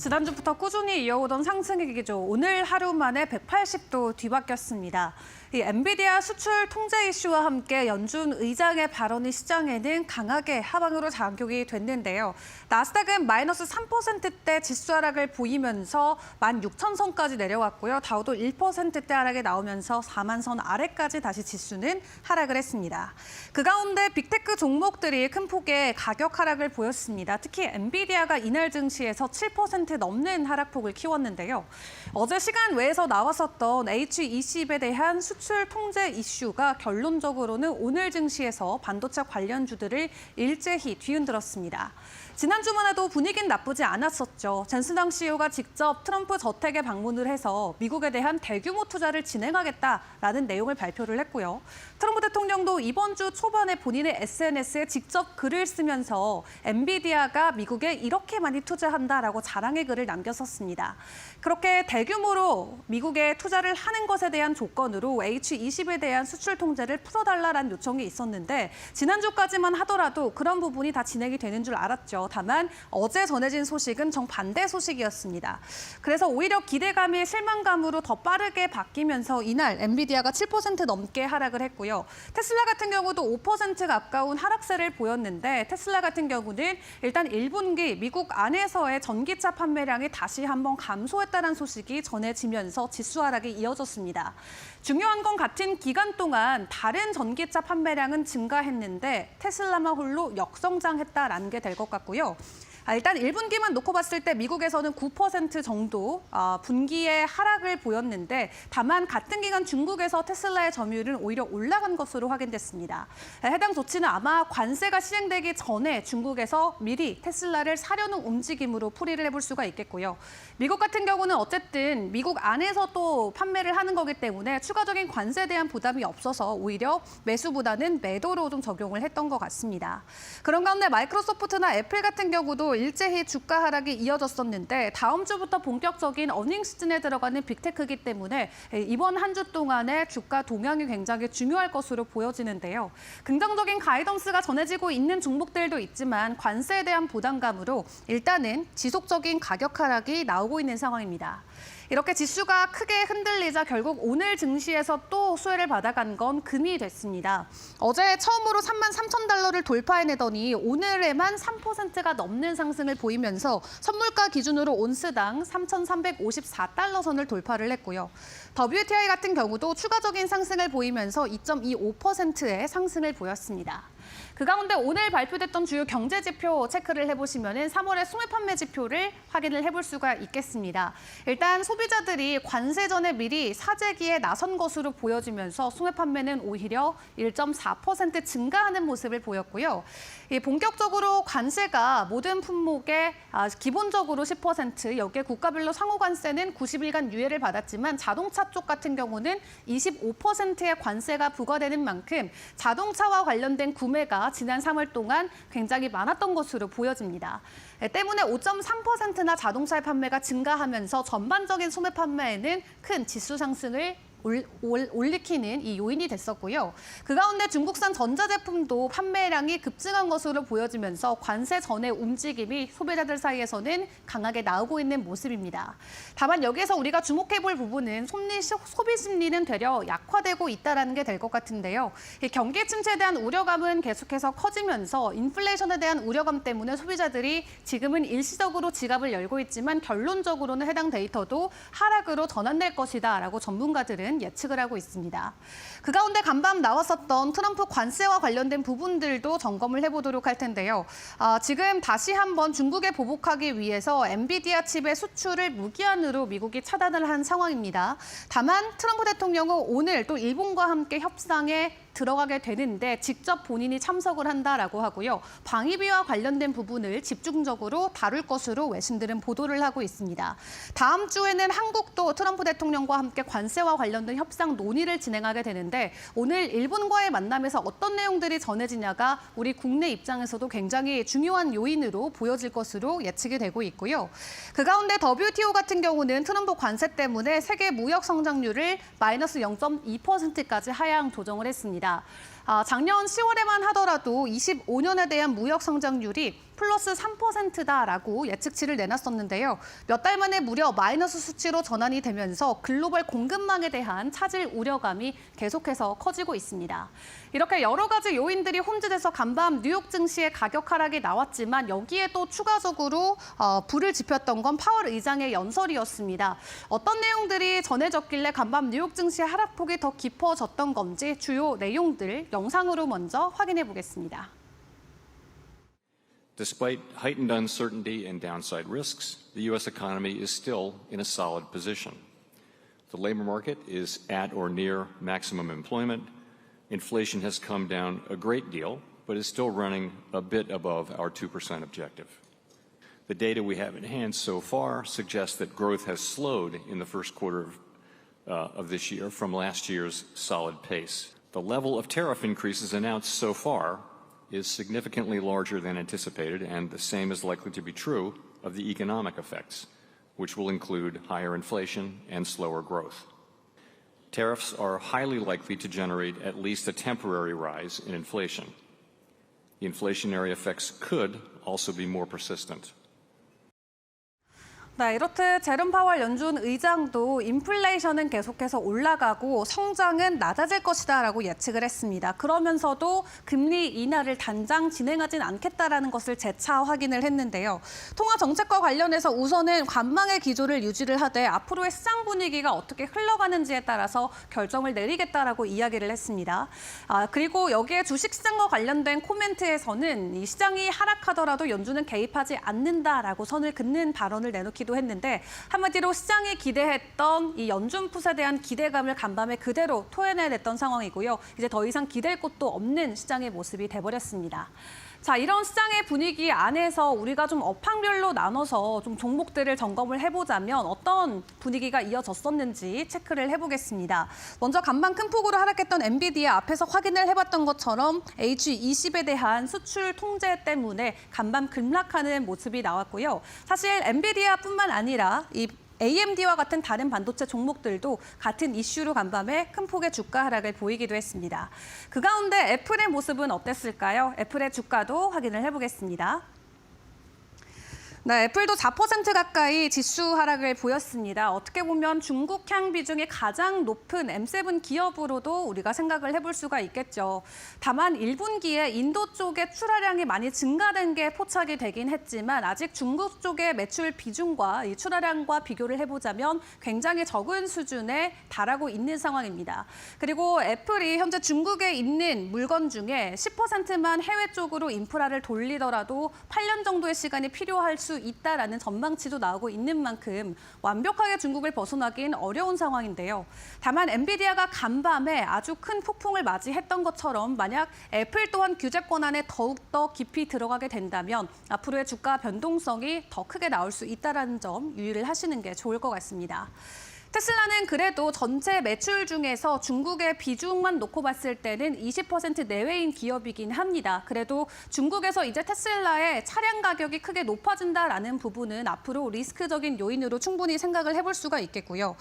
지난주부터 꾸준히 이어오던 상승의 기조, 오늘 하루 만에 180도 뒤바뀌었습니다. 이 엔비디아 수출 통제 이슈와 함께 연준 의장의 발언이 시장에는 강하게 하방으로 작용이 됐는데요. 나스닥은 마이너스 3%대 지수 하락을 보이면서 16,000선까지 내려왔고요. 다우도 1%대 하락이 나오면서 4만선 아래까지 다시 지수는 하락을 했습니다. 그 가운데 빅테크 종목들이 큰 폭의 가격 하락을 보였습니다. 특히 엔비디아가 이날 증시에서 7% 넘는 하락폭을 키웠는데요. 어제 시간 외에서 나왔었던 H20에 대한 수출 통제 이슈가 결론적으로는 오늘 증시에서 반도체 관련주들을 일제히 뒤흔들었습니다. 지난주만 해도 분위기는 나쁘지 않았었죠. 젠슨당 CEO가 직접 트럼프 저택에 방문을 해서 미국에 대한 대규모 투자를 진행하겠다라는 내용을 발표를 했고요. 트럼프 대통령도 이번 주 초반에 본인의 SNS에 직접 글을 쓰면서 엔비디아가 미국에 이렇게 많이 투자한다라고 자랑의 글을 남겼었습니다. 그렇게 대규모로 미국에 투자를 하는 것에 대한 조건으로 H20에 대한 수출 통제를 풀어달라는 요청이 있었는데 지난주까지만 하더라도 그런 부분이 다 진행이 되는 줄 알았죠. 다만 어제 전해진 소식은 정반대 소식이었습니다. 그래서 오히려 기대감이 실망감으로 더 빠르게 바뀌면서 이날 엔비디아가 7% 넘게 하락을 했고요. 테슬라 같은 경우도 5% 가까운 하락세를 보였는데 테슬라 같은 경우는 일단 1분기 미국 안에서의 전기차 판매량이 다시 한번 감소했다는 소식이 전해지면서 지수 하락이 이어졌습니다. 중요한 건 같은 기간 동안 다른 전기차 판매량은 증가했는데 테슬라만 홀로 역성장했다라는 게 될 것 같고요. 일단 1분기만 놓고 봤을 때 미국에서는 9% 정도 분기의 하락을 보였는데 다만 같은 기간 중국에서 테슬라의 점유율은 오히려 올라간 것으로 확인됐습니다. 해당 조치는 아마 관세가 시행되기 전에 중국에서 미리 테슬라를 사려는 움직임으로 풀이를 해볼 수가 있겠고요. 미국 같은 경우는 어쨌든 미국 안에서 또 판매를 하는 거기 때문에 추가적인 관세에 대한 부담이 없어서 오히려 매수보다는 매도로 좀 적용을 했던 것 같습니다. 그런 가운데 마이크로소프트나 애플 같은 경우도 일제히 주가 하락이 이어졌었는데 다음 주부터 본격적인 어닝 시즌에 들어가는 빅테크이기 때문에 이번 한 주 동안의 주가 동향이 굉장히 중요할 것으로 보여지는데요. 긍정적인 가이던스가 전해지고 있는 종목들도 있지만 관세에 대한 부담감으로 일단은 지속적인 가격 하락이 나오고 있는 상황입니다. 이렇게 지수가 크게 흔들리자 결국 오늘 증시에서 또 수혜를 받아간 건 금이 됐습니다. 어제 처음으로 33,000달러를 돌파해내더니 오늘에만 3%가 넘는 상승을 보이면서 선물가 기준으로 온스당 3,354달러 선을 돌파를 했고요. WTI 같은 경우도 추가적인 상승을 보이면서 2.25%의 상승을 보였습니다. 그 가운데 오늘 발표됐던 주요 경제 지표 체크를 해보시면 3월의 소매 판매 지표를 확인을 해볼 수가 있겠습니다. 일단 소비자들이 관세 전에 미리 사재기에 나선 것으로 보여지면서 소매 판매는 오히려 1.4% 증가하는 모습을 보였고요. 본격적으로 관세가 모든 품목에 기본적으로 10%, 여기에 국가별로 상호 관세는 90일간 유예를 받았지만 자동차 쪽 같은 경우는 25%의 관세가 부과되는 만큼 자동차와 관련된 구매가 지난 3월 동안 굉장히 많았던 것으로 보여집니다. 때문에 5.3%나 자동차의 판매가 증가하면서 전반적인 소매 판매에는 큰 지수 상승을 올리키는 이 요인이 됐었고요. 그 가운데 중국산 전자제품도 판매량이 급증한 것으로 보여지면서 관세 전의 움직임이 소비자들 사이에서는 강하게 나오고 있는 모습입니다. 다만 여기에서 우리가 주목해볼 부분은 소비 심리는 되려 약화되고 있다는 게 될 것 같은데요. 이 경기 침체에 대한 우려감은 계속해서 커지면서 인플레이션에 대한 우려감 때문에 소비자들이 지금은 일시적으로 지갑을 열고 있지만 결론적으로는 해당 데이터도 하락으로 전환될 것이다라고 전문가들은 예측을 하고 있습니다. 그 가운데 간밤 나왔었던 트럼프 관세와 관련된 부분들도 점검을 해보도록 할 텐데요. 지금 다시 한번 중국에 보복하기 위해서 엔비디아 칩의 수출을 무기한으로 미국이 차단을 한 상황입니다. 다만 트럼프 대통령은 오늘 또 일본과 함께 협상에 들어가게 되는데 직접 본인이 참석을 한다라고 하고요. 방위비와 관련된 부분을 집중적으로 다룰 것으로 외신들은 보도를 하고 있습니다. 다음 주에는 한국도 트럼프 대통령과 함께 관세와 관련된 협상 논의를 진행하게 되는데 오늘 일본과의 만남에서 어떤 내용들이 전해지냐가 우리 국내 입장에서도 굉장히 중요한 요인으로 보여질 것으로 예측이 되고 있고요. 그 가운데 WTO 같은 경우는 트럼프 관세 때문에 세계 무역 성장률을 마이너스 0.2%까지 하향 조정을 했습니다. 작년 10월에만 하더라도 25년에 대한 무역 성장률이 플러스 3%다라고 예측치를 내놨었는데요. 몇 달 만에 무려 마이너스 수치로 전환이 되면서 글로벌 공급망에 대한 차질 우려감이 계속해서 커지고 있습니다. 이렇게 여러 가지 요인들이 혼재돼서 간밤 뉴욕 증시의 가격 하락이 나왔지만 여기에 또 추가적으로 불을 지폈던 건 파월 의장의 연설이었습니다. 어떤 내용들이 전해졌길래 간밤 뉴욕 증시의 하락폭이 더 깊어졌던 건지 주요 내용들 영상으로 먼저 확인해 보겠습니다. Despite heightened uncertainty and downside risks, the U.S. economy is still in a solid position. The labor market is at or near maximum employment. Inflation has come down a great deal, but is still running a bit above our 2% objective. The data we have in hand so far suggests that growth has slowed in the first quarter of this year from last year's solid pace. The level of tariff increases announced so far is significantly larger than anticipated, and the same is likely to be true of the economic effects, which will include higher inflation and slower growth. Tariffs are highly likely to generate at least a temporary rise in inflation. The inflationary effects could also be more persistent. 네, 이렇듯 제롬 파월 연준 의장도 인플레이션은 계속해서 올라가고 성장은 낮아질 것이다라고 예측을 했습니다. 그러면서도 금리 인하를 단장 진행하진 않겠다라는 것을 재차 확인을 했는데요. 통화 정책과 관련해서 우선은 관망의 기조를 유지를 하되 앞으로의 시장 분위기가 어떻게 흘러가는지에 따라서 결정을 내리겠다라고 이야기를 했습니다. 그리고 여기에 주식시장과 관련된 코멘트에서는 이 시장이 하락하더라도 연준은 개입하지 않는다라고 선을 긋는 발언을 내놓기도 했는데 한마디로 시장이 기대했던 이 연준 풋에 대한 기대감을 간밤에 그대로 토해내냈던 상황이고요. 이제 더 이상 기댈 곳도 없는 시장의 모습이 돼버렸습니다. 자, 이런 시장의 분위기 안에서 우리가 좀 업황별로 나눠서 좀 종목들을 점검을 해보자면 어떤 분위기가 이어졌었는지 체크를 해보겠습니다. 먼저 간밤 큰 폭으로 하락했던 엔비디아 앞에서 확인을 해봤던 것처럼 H20에 대한 수출 통제 때문에 간밤 급락하는 모습이 나왔고요. 사실 엔비디아뿐만 아니라 이 AMD와 같은 다른 반도체 종목들도 같은 이슈로 간밤에 큰 폭의 주가 하락을 보이기도 했습니다. 그 가운데 애플의 모습은 어땠을까요? 애플의 주가도 확인을 해보겠습니다. 네, 애플도 4% 가까이 지수 하락을 보였습니다. 어떻게 보면 중국향 비중이 가장 높은 M7 기업으로도 우리가 생각을 해볼 수가 있겠죠. 다만 1분기에 인도 쪽의 출하량이 많이 증가된 게 포착이 되긴 했지만 아직 중국 쪽의 매출 비중과 이 출하량과 비교를 해보자면 굉장히 적은 수준에 달하고 있는 상황입니다. 그리고 애플이 현재 중국에 있는 물건 중에 10%만 해외 쪽으로 인프라를 돌리더라도 8년 정도의 시간이 필요할 수 있다라는 전망치도 나오고 있는 만큼 완벽하게 중국을 벗어나긴 어려운 상황인데요. 다만 엔비디아가 간밤에 아주 큰 폭풍을 맞이했던 것처럼 만약 애플 또한 규제권 안에 더욱더 깊이 들어가게 된다면 앞으로의 주가 변동성이 더 크게 나올 수 있다는 점 유의를 하시는 게 좋을 것 같습니다. 테슬라는 그래도 전체 매출 중에서 중국의 비중만 놓고 봤을 때는 20% 내외인 기업이긴 합니다. 그래도 중국에서 이제 테슬라의 차량 가격이 크게 높아진다라는 부분은 앞으로 리스크적인 요인으로 충분히 생각을 해볼 수가 있겠고요.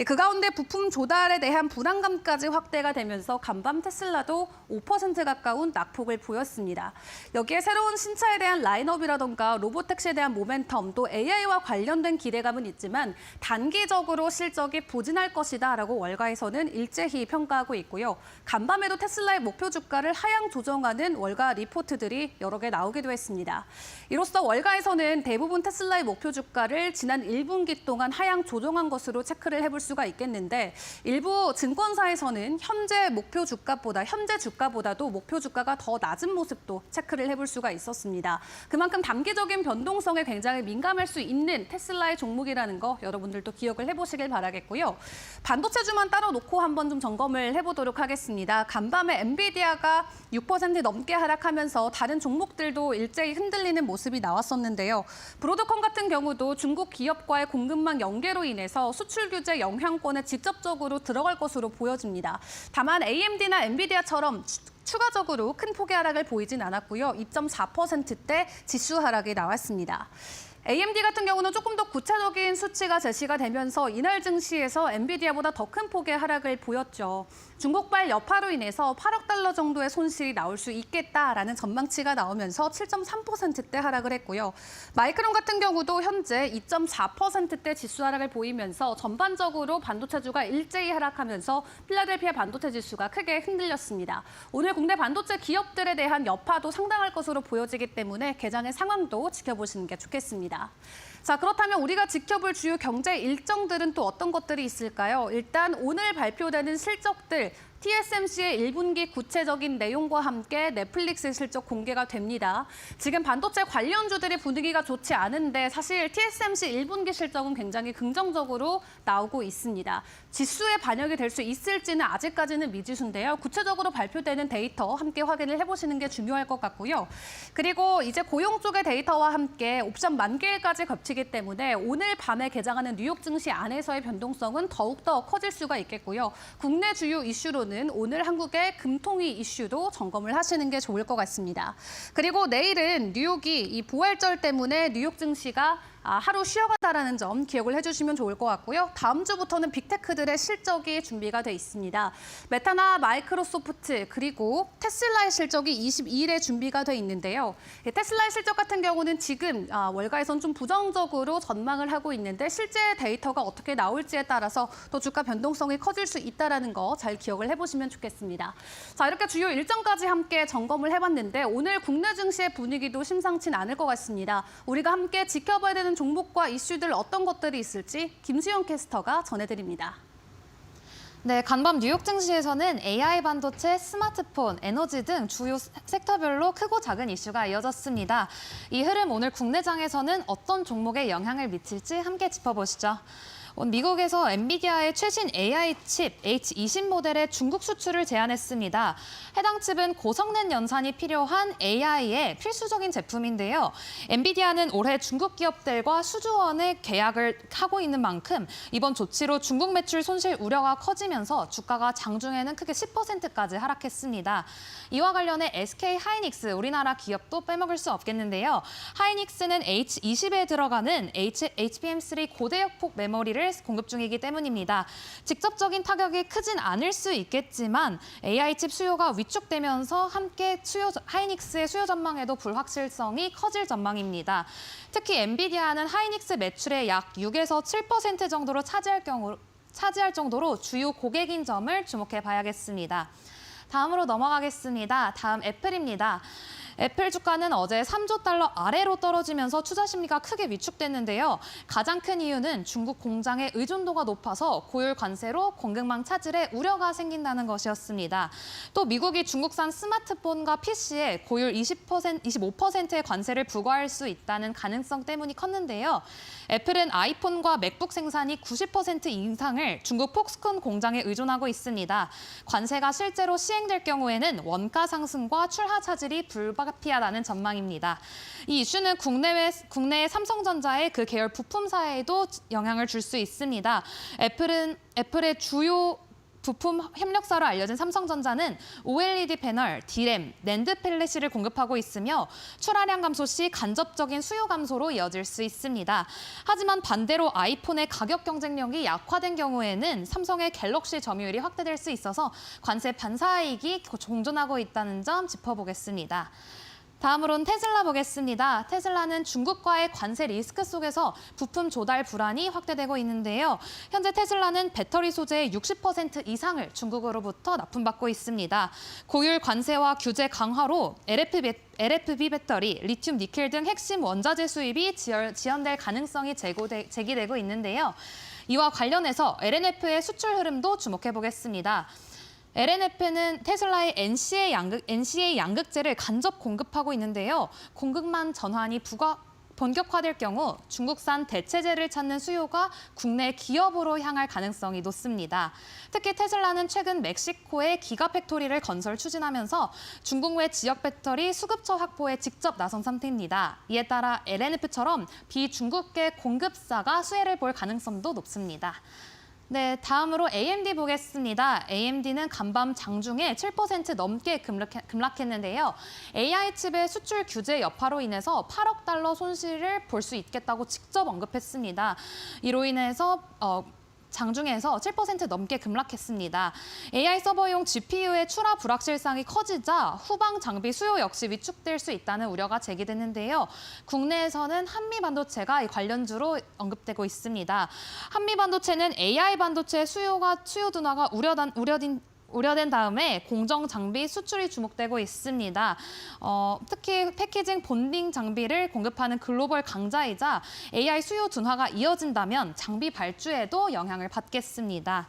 그 가운데 부품 조달에 대한 불안감까지 확대가 되면서 간밤 테슬라도 5% 가까운 낙폭을 보였습니다. 여기에 새로운 신차에 대한 라인업이라던가 로보택시에 대한 모멘텀 또 AI와 관련된 기대감은 있지만 단기적으로 실적이 부진할 것이다라고 월가에서는 일제히 평가하고 있고요. 간밤에도 테슬라의 목표 주가를 하향 조정하는 월가 리포트들이 여러 개 나오기도 했습니다. 이로써 월가에서는 대부분 테슬라의 목표 주가를 지난 1분기 동안 하향 조정한 것으로 체크를 해볼 수가 있겠는데 일부 증권사에서는 현재 주가보다도 목표 주가가 더 낮은 모습도 체크를 해볼 수가 있었습니다. 그만큼 단기적인 변동성에 굉장히 민감할 수 있는 테슬라의 종목이라는 거 여러분들도 기억을 해보시길 바라겠습니다. 반도체주만 따로 놓고 한번 좀 점검을 해보도록 하겠습니다. 간밤에 엔비디아가 6% 넘게 하락하면서 다른 종목들도 일제히 흔들리는 모습이 나왔었는데요. 브로드컴 같은 경우도 중국 기업과의 공급망 연계로 인해서 수출 규제 영향권에 직접적으로 들어갈 것으로 보여집니다. 다만 AMD나 엔비디아처럼 추가적으로 큰 폭의 하락을 보이진 않았고요. 2.4%대 지수 하락이 나왔습니다. AMD 같은 경우는 조금 더 구체적인 수치가 제시가 되면서 이날 증시에서 엔비디아보다 더 큰 폭의 하락을 보였죠. 중국발 여파로 인해서 8억 달러 정도의 손실이 나올 수 있겠다라는 전망치가 나오면서 7.3%대 하락을 했고요. 마이크론 같은 경우도 현재 2.4%대 지수 하락을 보이면서 전반적으로 반도체주가 일제히 하락하면서 필라델피아 반도체 지수가 크게 흔들렸습니다. 오늘 국내 반도체 기업들에 대한 여파도 상당할 것으로 보여지기 때문에 개장의 상황도 지켜보시는 게 좋겠습니다. 자, 그렇다면 우리가 지켜볼 주요 경제 일정들은 또 어떤 것들이 있을까요? 일단 오늘 발표되는 실적들, TSMC의 1분기 구체적인 내용과 함께 넷플릭스 실적 공개가 됩니다. 지금 반도체 관련주들이 분위기가 좋지 않은데 사실 TSMC 1분기 실적은 굉장히 긍정적으로 나오고 있습니다. 지수에 반영이 될 수 있을지는 아직까지는 미지수인데요. 구체적으로 발표되는 데이터 함께 확인을 해보시는 게 중요할 것 같고요. 그리고 이제 고용 쪽의 데이터와 함께 옵션 만기일까지 겹치기 때문에 오늘 밤에 개장하는 뉴욕 증시 안에서의 변동성은 더욱더 커질 수가 있겠고요. 국내 주요 이슈로는 오늘 한국의 금통위 이슈도 점검을 하시는 게 좋을 것 같습니다. 그리고 내일은 뉴욕이 이 부활절 때문에 뉴욕 증시가 하루 쉬어간다라는 점 기억을 해주시면 좋을 것 같고요. 다음 주부터는 빅테크들의 실적이 준비가 돼 있습니다. 메타나 마이크로소프트 그리고 테슬라의 실적이 22일에 준비가 돼 있는데요. 테슬라의 실적 같은 경우는 지금 월가에선 좀 부정적으로 전망을 하고 있는데 실제 데이터가 어떻게 나올지에 따라서 또 주가 변동성이 커질 수 있다는 거 잘 기억을 해보시면 좋겠습니다. 자, 이렇게 주요 일정까지 함께 점검을 해봤는데 오늘 국내 증시의 분위기도 심상치는 않을 것 같습니다. 우리가 함께 지켜봐야 되는 종목과 이슈들 어떤 것들이 있을지 김수영 캐스터가 전해드립니다. 네, 간밤 뉴욕 증시에서는 AI 반도체, 스마트폰, 에너지 등 주요 섹터별로 크고 작은 이슈가 이어졌습니다. 이 흐름 오늘 국내장에서는 어떤 종목에 영향을 미칠지 함께 짚어보시죠. 미국에서 엔비디아의 최신 AI 칩 H20 모델의 중국 수출을 제한했습니다. 해당 칩은 고성능 연산이 필요한 AI의 필수적인 제품인데요. 엔비디아는 올해 중국 기업들과 수조원의 계약을 하고 있는 만큼 이번 조치로 중국 매출 손실 우려가 커지면서 주가가 장중에는 크게 10%까지 하락했습니다. 이와 관련해 SK 하이닉스, 우리나라 기업도 빼먹을 수 없겠는데요. 하이닉스는 H20에 들어가는 HBM3 고대역폭 메모리를 공급 중이기 때문입니다. 직접적인 타격이 크진 않을 수 있겠지만 AI 칩 수요가 위축되면서 함께 하이닉스의 수요 전망에도 불확실성이 커질 전망입니다. 특히 엔비디아는 하이닉스 매출의 약 6에서 7% 정도로 차지할 정도로 주요 고객인 점을 주목해 봐야겠습니다. 다음으로 넘어가겠습니다. 다음 애플입니다. 애플 주가는 어제 3조 달러 아래로 떨어지면서 투자 심리가 크게 위축됐는데요. 가장 큰 이유는 중국 공장의 의존도가 높아서 고율 관세로 공급망 차질에 우려가 생긴다는 것이었습니다. 또 미국이 중국산 스마트폰과 PC에 고율 25%의 관세를 부과할 수 있다는 가능성 때문이 컸는데요. 애플은 아이폰과 맥북 생산이 90% 이상을 중국 폭스콘 공장에 의존하고 있습니다. 관세가 실제로 시행될 경우에는 원가 상승과 출하 차질이 불가피하다는 전망입니다. 이 이슈는 국내의 삼성전자의 그 계열 부품사에도 영향을 줄 수 있습니다. 애플의 주요 부품 협력사로 알려진 삼성전자는 OLED 패널, D램, 낸드 플래시를 공급하고 있으며 출하량 감소 시 간접적인 수요 감소로 이어질 수 있습니다. 하지만 반대로 아이폰의 가격 경쟁력이 약화된 경우에는 삼성의 갤럭시 점유율이 확대될 수 있어서 관세 반사이익이 공존하고 있다는 점 짚어보겠습니다. 다음으로는 테슬라 보겠습니다. 테슬라는 중국과의 관세 리스크 속에서 부품 조달 불안이 확대되고 있는데요. 현재 테슬라는 배터리 소재의 60% 이상을 중국으로부터 납품받고 있습니다. 고율 관세와 규제 강화로 LFP 배터리, 리튬 니켈 등 핵심 원자재 수입이 지연될 가능성이 제기되고 있는데요. 이와 관련해서 LNF의 수출 흐름도 주목해 보겠습니다. LNF는 테슬라의 NCA 양극재를 간접 공급하고 있는데요. 공급망 전환이 본격화될 경우 중국산 대체재를 찾는 수요가 국내 기업으로 향할 가능성이 높습니다. 특히 테슬라는 최근 멕시코에 기가팩토리를 건설 추진하면서 중국 내 지역 배터리 수급처 확보에 직접 나선 상태입니다. 이에 따라 LNF처럼 비중국계 공급사가 수혜를 볼 가능성도 높습니다. 네, 다음으로 AMD 보겠습니다. AMD는 간밤 장중에 7% 넘게 급락했는데요. AI 칩의 수출 규제 여파로 인해서 8억 달러 손실을 볼 수 있겠다고 직접 언급했습니다. 이로 인해서 장중에서 7% 넘게 급락했습니다. AI 서버용 GPU의 출하 불확실성이 커지자 후방 장비 수요 역시 위축될 수 있다는 우려가 제기됐는데요. 국내에서는 한미반도체가 이 관련주로 언급되고 있습니다. 한미반도체는 AI 반도체 수요 둔화가 우려된 다음에 공정 장비 수출이 주목되고 있습니다. 특히 패키징 본딩 장비를 공급하는 글로벌 강자이자 AI 수요 둔화가 이어진다면 장비 발주에도 영향을 받겠습니다.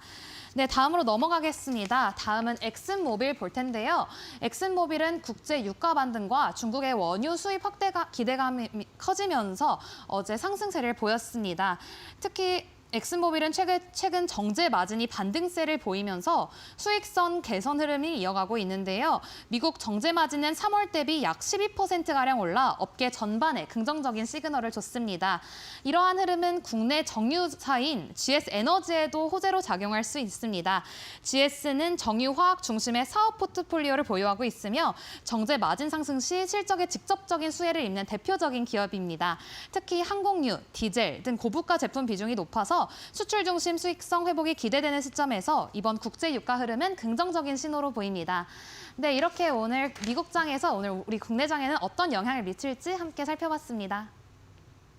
네, 다음으로 넘어가겠습니다. 다음은 엑슨모빌 볼 텐데요. 엑슨모빌은 국제 유가 반등과 중국의 원유 수입 확대가 기대감이 커지면서 어제 상승세를 보였습니다. 특히 엑슨모빌은 최근 정제 마진이 반등세를 보이면서 수익성 개선 흐름이 이어가고 있는데요. 미국 정제 마진은 3월 대비 약 12%가량 올라 업계 전반에 긍정적인 시그널을 줬습니다. 이러한 흐름은 국내 정유사인 GS에너지에도 호재로 작용할 수 있습니다. GS는 정유화학 중심의 사업 포트폴리오를 보유하고 있으며 정제 마진 상승 시 실적에 직접적인 수혜를 입는 대표적인 기업입니다. 특히 항공유, 디젤 등 고부가 제품 비중이 높아서 수출 중심 수익성 회복이 기대되는 시점에서 이번 국제 유가 흐름은 긍정적인 신호로 보입니다. 네, 이렇게 오늘 미국장에서 오늘 우리 국내장에는 어떤 영향을 미칠지 함께 살펴봤습니다.